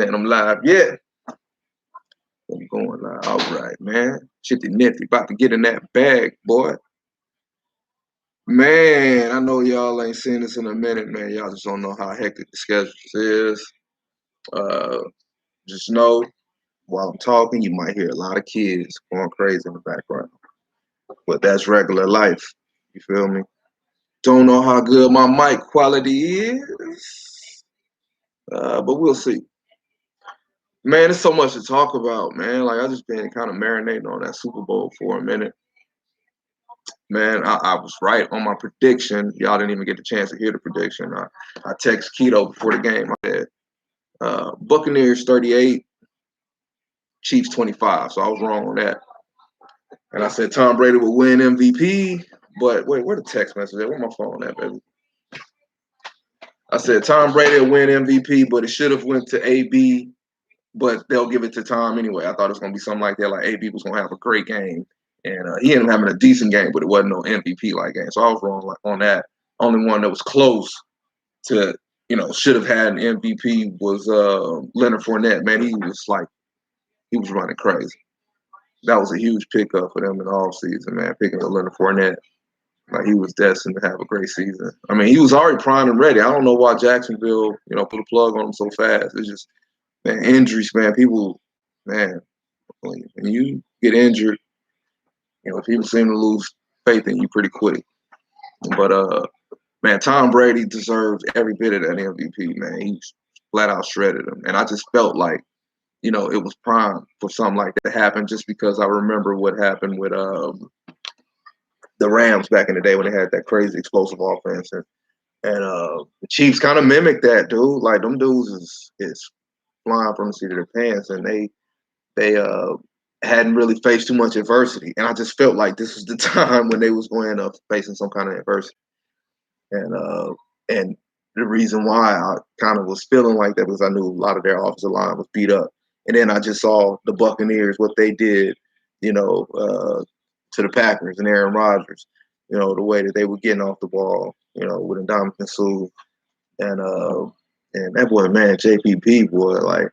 Saying I'm live yet. I'm going live. All right, man. Shit, the nifty. About to get in that bag, boy. Man, I know y'all ain't seen this in a minute, man. Y'all just don't know how hectic the schedule is. Uh, just know while I'm talking, you might hear a lot of kids going crazy in the background. But that's regular life. You feel me? Don't know how good my mic quality is. But we'll see. Man, there's so much to talk about, man. Like I just been kind of marinating on that Super Bowl for a minute. Man, I was right on my prediction. Y'all didn't even get the chance to hear the prediction. I text Keto before the game. I said Buccaneers 38, Chiefs 25. So I was wrong on that. And I said Tom Brady would win MVP. But wait, where the text message at? Where my phone at, baby? I said Tom Brady will win MVP, but it should have went to AB. But they'll give it to Tom anyway. I thought it was going to be something like that. Like AB was going to have a great game. And he ended up having a decent game, but it wasn't no MVP-like game. So I was wrong on that. Only one that was close to, should have had an MVP was Leonard Fournette. Man, he was running crazy. That was a huge pickup for them in the offseason, man, picking up Leonard Fournette. Like, he was destined to have a great season. I mean, he was already primed and ready. I don't know why Jacksonville, put a plug on him so fast. It's just, man, injuries, man. People, man, when you get injured, people seem to lose faith in you pretty quick. But man, Tom Brady deserved every bit of that MVP, man. He flat out shredded him. And I just felt like, it was prime for something like that to happen just because I remember what happened with the Rams back in the day when they had that crazy explosive offense. And the Chiefs kind of mimicked that, dude. Like, them dudes is flying from the seat of their pants, and they hadn't really faced too much adversity. And I just felt like this was the time when they was going up facing some kind of adversity. And the reason why I kind of was feeling like that was I knew a lot of their offensive line was beat up. And then I just saw the Buccaneers, what they did, to the Packers and Aaron Rodgers, the way that they were getting off the ball, with Ndamukong Suh. And that boy, man, JPP, boy, like,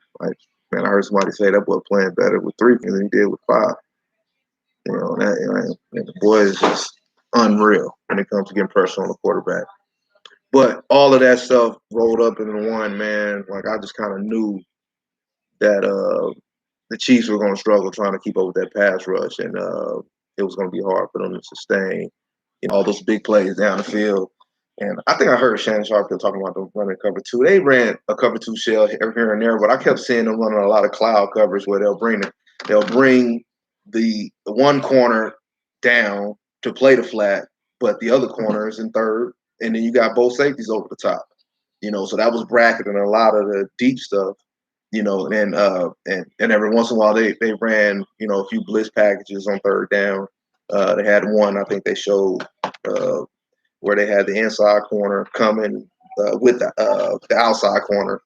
man, I heard somebody say that boy playing better with 3 than he did with 5. And the boy is just unreal when it comes to getting pressure on the quarterback. But all of that stuff rolled up into one, man. Like, I just kind of knew that the Chiefs were going to struggle trying to keep up with that pass rush, and it was going to be hard for them to sustain all those big plays down the field. And I think I heard Shannon Sharp talking about them running cover 2. They ran a cover 2 shell here and there, but I kept seeing them running a lot of cloud covers where they'll bring the one corner down to play the flat, but the other corner is in third, and then you got both safeties over the top. So that was bracketing a lot of the deep stuff. And every once in a while they ran, a few blitz packages on third down. They had one, I think they showed where they had the inside corner coming with the outside corner,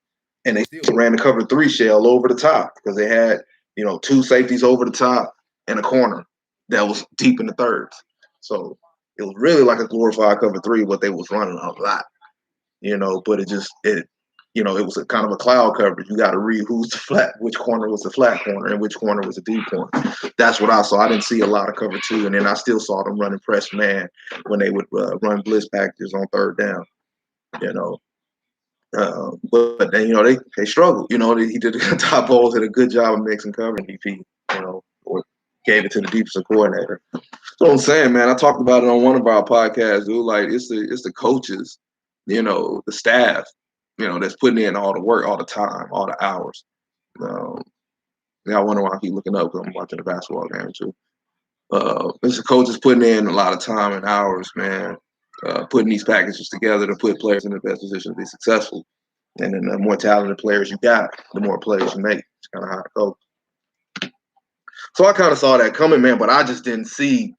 and they still ran the cover 3 shell over the top because they had, 2 safeties over the top and a corner that was deep in the thirds. So it was really like a glorified cover 3, what they was running a lot, but it was a kind of a cloud coverage. You got to read which corner was the flat corner and which corner was the deep corner. That's what I saw. I didn't see a lot of cover 2, and then I still saw them running press man when they would run blitz packages on third down. But then they struggled. He did top balls did a good job of mixing coverage. He or gave it to the defensive coordinator. That's what I'm saying, man. I talked about it on one of our podcasts, dude. Like, it's the coaches, the staff, that's putting in all the work, all the time, all the hours. I wonder why I keep looking up because I'm watching the basketball game too. It's the coaches putting in a lot of time and hours, man, putting these packages together to put players in the best position to be successful. And then the more talented players you got, the more players you make. It's kind of how it goes. So I kind of saw that coming, man, but I just didn't see,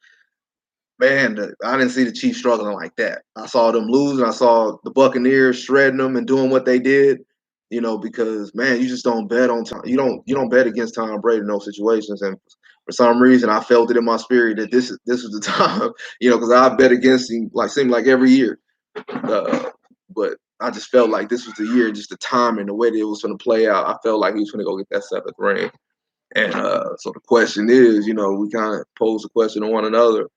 man, I didn't see the Chiefs struggling like that. I saw them losing. I saw the Buccaneers shredding them and doing what they did, because, man, you just don't bet on Tom. You don't bet against Tom Brady in those situations. And for some reason, I felt it in my spirit that this was the time, because I bet against him seemed like every year. But I just felt like this was the year, just the time and the way that it was going to play out. I felt like he was going to go get that seventh ring. And so the question is, we kind of posed the question to one another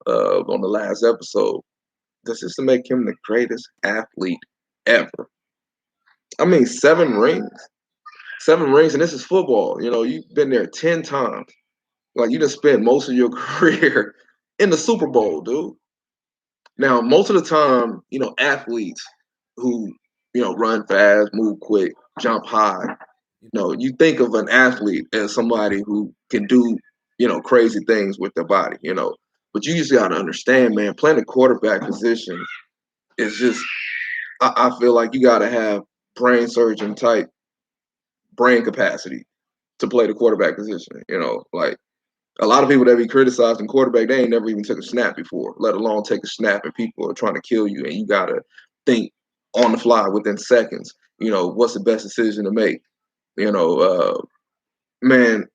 on the last episode. Does this make him the greatest athlete ever? I mean, 7 rings. 7 rings, and this is football. You've been there 10 times. Like, you just spent most of your career in the Super Bowl, dude. Now, most of the time, athletes who, run fast, move quick, jump high, you think of an athlete as somebody who can do, crazy things with their body. But you just got to understand, man, playing the quarterback position is just, I feel like you got to have brain surgeon type brain capacity to play the quarterback position. Like, a lot of people that be criticizing quarterback, they ain't never even took a snap before, let alone take a snap, and people are trying to kill you, and you got to think on the fly within seconds, what's the best decision to make. Man,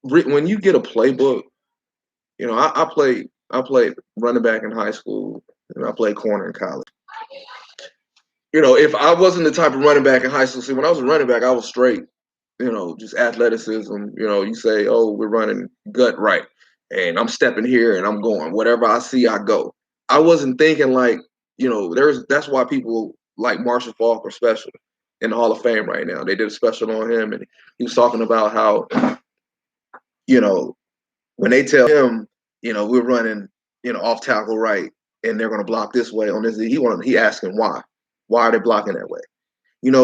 when you get a playbook, I played running back in high school, and I played corner in college. If I wasn't the type of running back in high school, see, when I was a running back, I was straight, just athleticism. You say, oh, we're running gut right, and I'm stepping here and I'm going. Whatever I see, I go. I wasn't thinking like, that's why people like Marshall Faulk or Special in the Hall of Fame right now. They did a special on him, and he was talking about how, you know, when they tell him, we're running, off tackle right, and they're going to block this way on this, he asking why. Why are they blocking that way?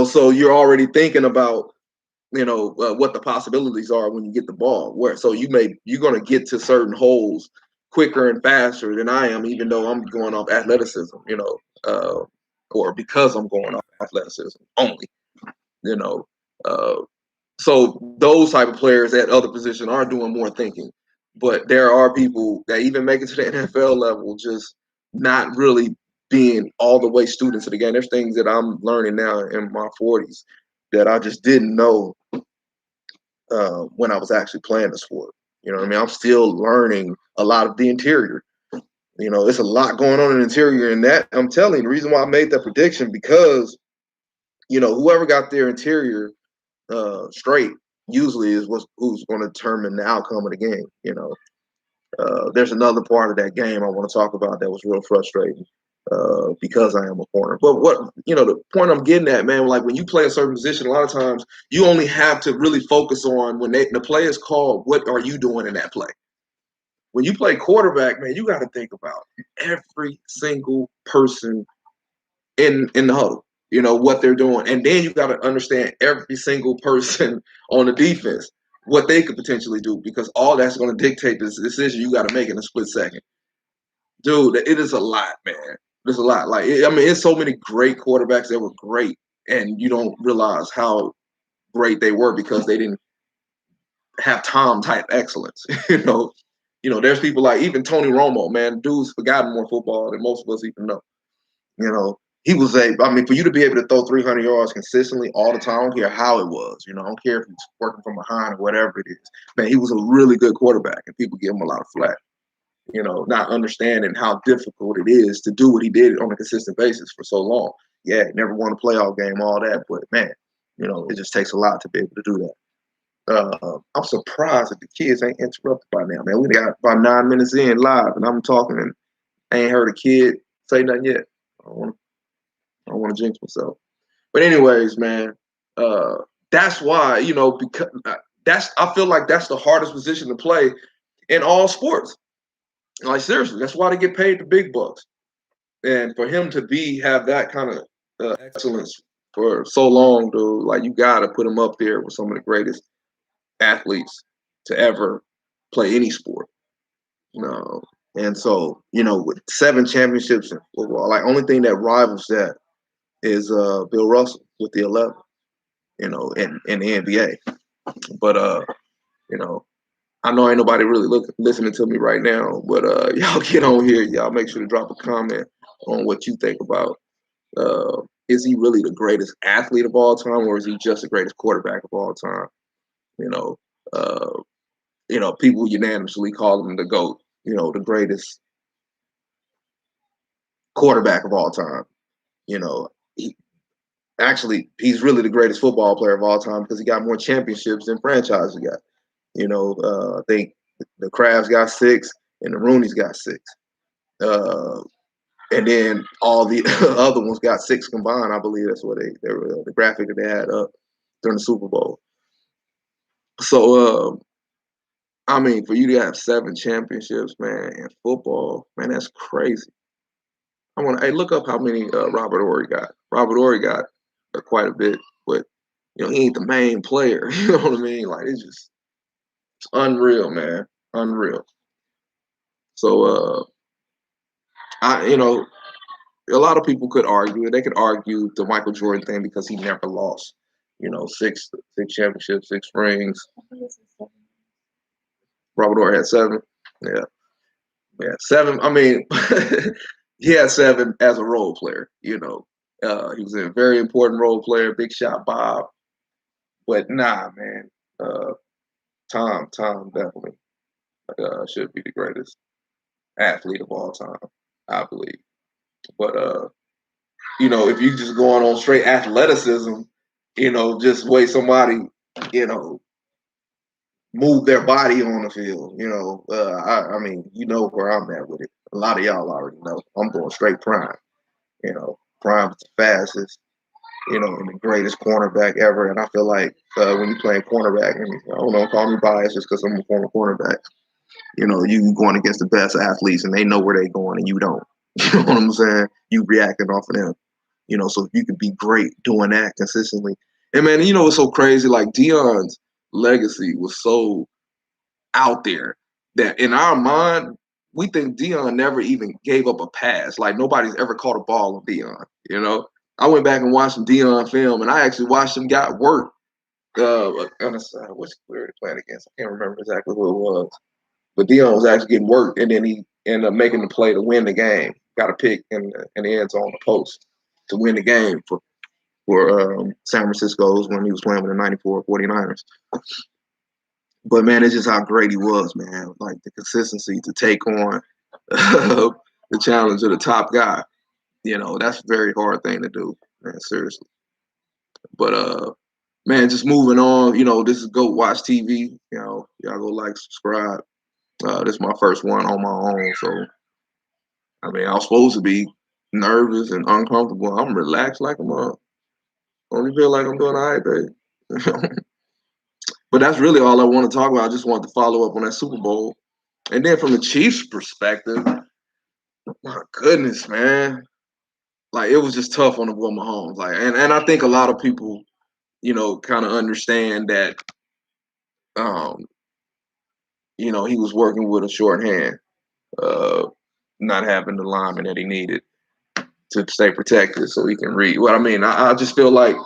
So you're already thinking about, what the possibilities are when you get the ball. So you're going to get to certain holes quicker and faster than I am, even though I'm going off athleticism, or because I'm going off athleticism only, you know. Uh, so those type of players at other positions are doing more thinking, but there are people that even make it to the NFL level just not really being all the way students of the game. There's things that I'm learning now in my 40s that I just didn't know when I was actually playing the sport. You know what I mean? I'm still learning a lot of the interior. It's a lot going on in the interior, and that I'm telling you, the reason why I made that prediction, because whoever got their interior straight usually is who's going to determine the outcome of the game. There's another part of that game I want to talk about that was real frustrating because I am a corner. But the point I'm getting at, man, like when you play a certain position, a lot of times you only have to really focus on when the play is called, what are you doing in that play? When you play quarterback, man, you got to think about every single person in the huddle, what they're doing. And then you got to understand every single person on the defense, what they could potentially do, because all that's going to dictate this decision you got to make in a split second. Dude, it is a lot, man. There's a lot. Like, it's so many great quarterbacks that were great, and you don't realize how great they were because they didn't have Tom type excellence. There's people like even Tony Romo, man. Dude's forgotten more football than most of us even know. He was for you to be able to throw 300 yards consistently all the time, I don't care how it was. I don't care if he's working from behind or whatever it is. Man, he was a really good quarterback, and people give him a lot of flack. Not understanding how difficult it is to do what he did on a consistent basis for so long. Yeah, never won a playoff game, all that, but man, it just takes a lot to be able to do that. I'm surprised that the kids ain't interrupted by now, man. We got about 9 minutes in live, and I'm talking, and I ain't heard a kid say nothing yet. I don't want to jinx myself. But anyways, man, that's why, because I feel like that's the hardest position to play in all sports. Like, seriously, that's why they get paid the big bucks. And for him to have that kind of excellence for so long, dude, like, you got to put him up there with some of the greatest athletes to ever play any sport. And so, with 7 championships in football, like, only thing that rivals that is Bill Russell with the 11, in the NBA. But I know ain't nobody really listening to me right now, but y'all get on here. Y'all make sure to drop a comment on what you think about. Is he really the greatest athlete of all time, or is he just the greatest quarterback of all time? People unanimously call him the GOAT, the greatest quarterback of all time. You know, he's really the greatest football player of all time because he got more championships than franchises got. I think the Crabs got 6 and the Rooney's got 6. Uh, and then all the other ones got 6 combined. I believe that's what they were the graphic that they had up during the Super Bowl. So, I mean, for you to have 7 championships, man, in football, man, that's crazy. Hey, look up how many Robert Horry got. Robert Horry got quite a bit, but he ain't the main player. You know what I mean? Like it's unreal, man, unreal. So, a lot of people could argue. They could argue the Michael Jordan thing because he never lost. 6 championships, 6 rings. Robert Horry had 7. Yeah, yeah, 7. I mean, he had 7 as a role player. He was a very important role player, big shot Bob. But nah, man, Tom definitely should be the greatest athlete of all time, I believe. But if you just going on straight athleticism, just way somebody, you know, move their body on the field. I mean, where I'm at with it. A lot of y'all already know. I'm going straight prime. Prime is the fastest. And the greatest cornerback ever. And I feel like when you playing cornerback, and I don't know, call me biased just because I'm a former cornerback. You going against the best athletes, and they know where they going, and you don't. You know what I'm saying? You reacting off of them. So if you could be great doing that consistently. And man, it's so crazy. Like Deion's legacy was so out there that in our mind, we think Deion never even gave up a pass. Like nobody's ever caught a ball on Deion. I went back and watched some Deion film, and I actually watched him got work. On the side, which we were playing against, I can't remember exactly who it was, but Deion was actually getting worked, and then he ended up making the play to win the game. Got a pick in the end zone, the post, to win the game for San Francisco's when he was playing with the '94 49ers. But man, it's just how great he was, man. Like the consistency to take on the challenge of the top guy. That's a very hard thing to do, man. Seriously. But man, just moving on. This is Go Watch TV. Y'all go like, subscribe. This is my first one on my own, so I mean, I was supposed to be nervous and uncomfortable. I'm relaxed like I'm only feel like I'm doing all right, baby. But that's really all I want to talk about. I just wanted to follow up on that Super Bowl. And then from the Chiefs' perspective, my goodness, man. Like it was just tough on the boy Mahomes. Like, and I think a lot of people, kind of understand that he was working with a short hand, not having the lineman that he needed to stay protected so he can read. Well, I mean, I just feel like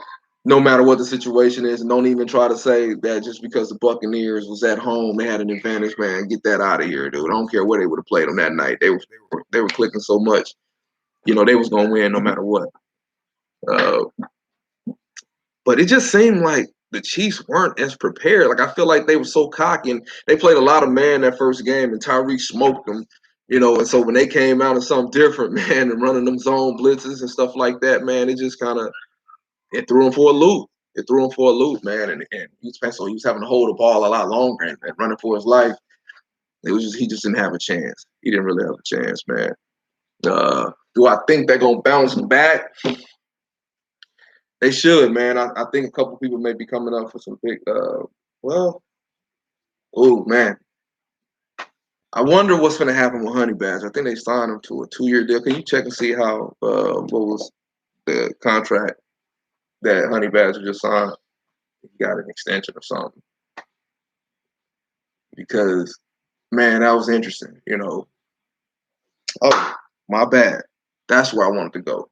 no matter what the situation is, and don't even try to say that just because the Buccaneers was at home, they had an advantage, man. Get that out of here, dude. I don't care where they would have played on that night. They were clicking so much. They was gonna win no matter what. Uh, but it just seemed like the Chiefs weren't as prepared. Like I feel like they were so cocky, and they played a lot of man that first game, and Tyreek smoked them. And so when they came out of something different, man, and running them zone blitzes and stuff like that, man, it just kind of it threw him for a loop. It threw him for a loop, man, and he was having to hold the ball a lot longer and running for his life. He just didn't have a chance. He didn't really have a chance, man. Do I think they're gonna bounce back? They should, man. I think a couple people may be coming up for some big. Oh man, I wonder what's going to happen with Honey Badger. I think they signed him to a 2-year deal. Can you check and see how what was the contract that Honey Badger just signed? He got an extension or something. Because man, that was interesting. Oh, my bad. That's where I wanted to go.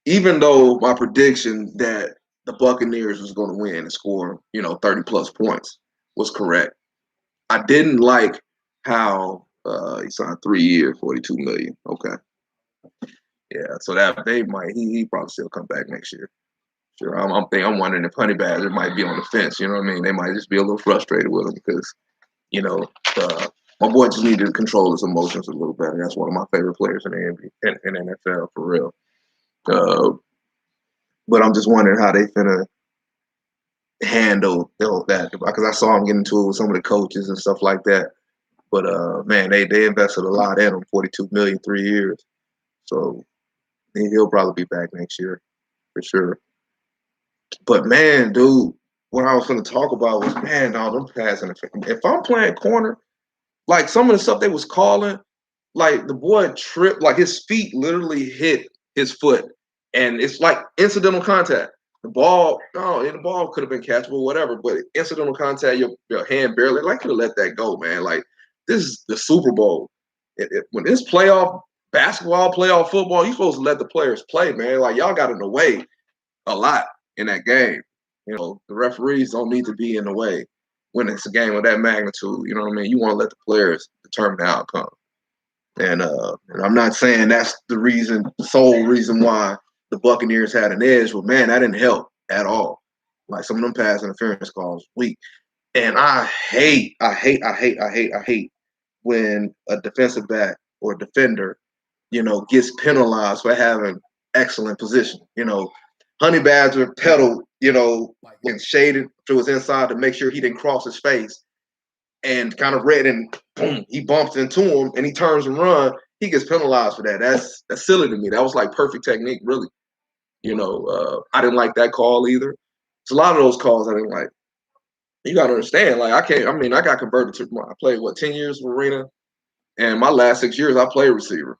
Even though my prediction that the Buccaneers was going to win and score, 30 plus points was correct. I didn't like how he signed 3 years, 42 million. Okay. Yeah, so that they might he probably still come back next year. Sure. I'm wondering if Honey Badger might be on the fence, you know what I mean? They might just be a little frustrated with him because, you know, my boy just needed to control his emotions a little better. That's one of my favorite players in the NFL for real. Uh, but I'm just wondering how they finna handle that because I saw him get into it with some of the coaches and stuff like that. But man, they invested a lot in him, 42 million, 3 years. So he'll probably be back next year for sure. But man, dude, what I was going to talk about was man, no, them passing. If I'm playing corner, like some of the stuff they was calling, like the boy tripped, like his feet literally hit his foot, and it's like incidental contact. The ball, no, the ball could have been catchable, whatever, but incidental contact, your hand barely, like could have let that go, man. Like this is the Super Bowl. When it's playoff basketball, playoff football, you supposed to let the players play, man. Like y'all got in the way a lot in that game. You know, the referees don't need to be in the way when it's a game of that magnitude. You know what I mean? You want to let the players determine the outcome. And I'm not saying that's the sole reason why the Buccaneers had an edge, but man, that didn't help at all. Like some of them pass interference calls weak. And I hate when a defensive back or defender, gets penalized for having excellent position. Honey Badger pedaled, and shaded to his inside to make sure he didn't cross his face and kind of read and boom, he bumps into him and he turns and run. He gets penalized for that. That's silly to me. That was like perfect technique, really. I didn't like that call either. It's a lot of those calls I didn't like. You got to understand, like I got converted to, I played 10 years of arena, and my last 6 years I played receiver.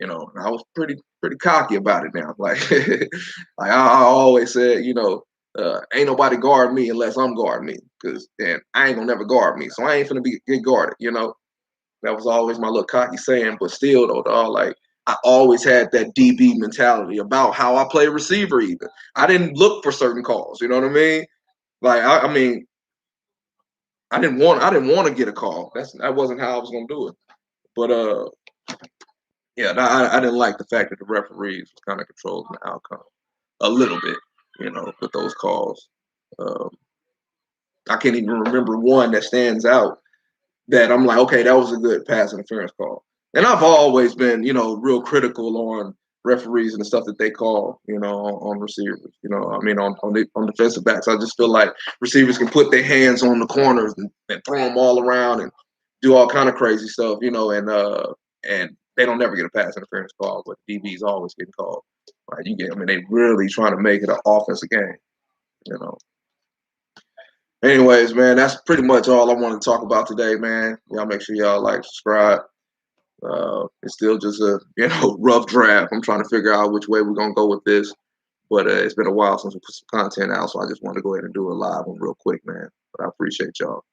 And I was pretty cocky about it now. Like, like I always said, ain't nobody guard me unless I'm guarding me, because then I ain't gonna never guard me, so I ain't gonna get guarded. That was always my little cocky saying. But still, though, dog, like I always had that DB mentality about how I play receiver. Even I didn't look for certain calls. You know what I mean? Like I didn't want to get a call. That wasn't how I was gonna do it. But yeah, I didn't like the fact that the referees was kind of controlling the outcome a little bit, with those calls. Um, I can't even remember one that stands out that I'm like, okay, that was a good pass interference call. And I've always been, real critical on referees and the stuff that they call, on receivers. On defensive backs. I just feel like receivers can put their hands on the corners and throw them all around and do all kind of crazy stuff, and they don't never get a pass interference call, but DBs always get called. Right? They really trying to make it an offensive game, you know. Anyways, man, that's pretty much all I want to talk about today, man. Y'all make sure y'all like, subscribe. It's still just a rough draft. I'm trying to figure out which way we're gonna go with this, but it's been a while since we put some content out, so I just wanted to go ahead and do a live one real quick, man. But I appreciate y'all.